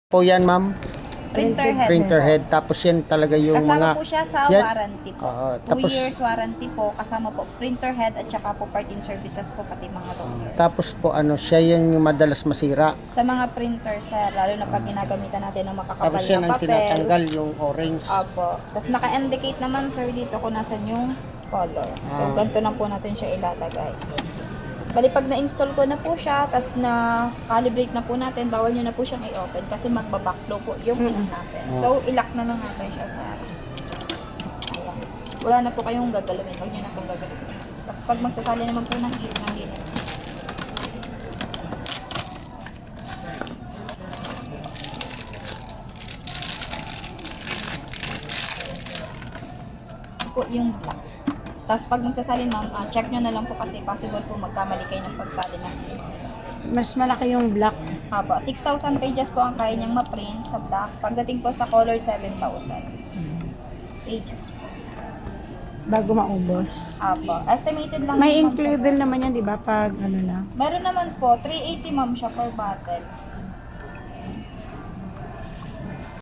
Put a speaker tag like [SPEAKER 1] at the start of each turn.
[SPEAKER 1] Po yan, ma'am.
[SPEAKER 2] Printer head.
[SPEAKER 1] Printer head. Tapos yan talaga yung
[SPEAKER 2] Kasama
[SPEAKER 1] mga...
[SPEAKER 2] po siya sa
[SPEAKER 1] yan.
[SPEAKER 2] warranty po.
[SPEAKER 1] Oo,
[SPEAKER 2] 2
[SPEAKER 1] tapos-
[SPEAKER 2] years warranty po. Kasama po printer head at saka po part in services po pati mga roller.
[SPEAKER 1] Tapos po siya yung madalas masira.
[SPEAKER 2] Sa mga printer sir, lalo na pag ginagamitan natin ng makakapal
[SPEAKER 1] Tapos yan
[SPEAKER 2] na
[SPEAKER 1] ang
[SPEAKER 2] papel.
[SPEAKER 1] tinatanggal, yung orange.
[SPEAKER 2] Opo. Tapos naka-indicate naman sir dito kung nasan yung color. So ganito na po natin siya ilalagay. Bali pag na-install ko na po siya, tapos na-calibrate na po natin, bawal nyo na po siyang i-open kasi magbabackflow po yung pin natin. So ilock na lang natin siya sir. Ayan. Wala na po kayong gagalawin. Huwag nyo na pong gagalawin. Tapos pag magsasali naman po ng gilid. Po yung black. Tapos pag magsasalin ma'am, check nyo na lang po kasi possible po magkamali kayo ng pagsalin ng
[SPEAKER 3] Mas malaki yung black.
[SPEAKER 2] Apo, 6,000 pages po ang kaya niyang ma-print sa black. Pagdating po sa color, 7,000 pages po.
[SPEAKER 3] Bago maubos.
[SPEAKER 2] Apo, estimated lang
[SPEAKER 3] May
[SPEAKER 2] yun, ma'am,
[SPEAKER 3] included naman yan, di ba? Pag ano na.
[SPEAKER 2] Meron naman po, 380 ma'am siya per bottle.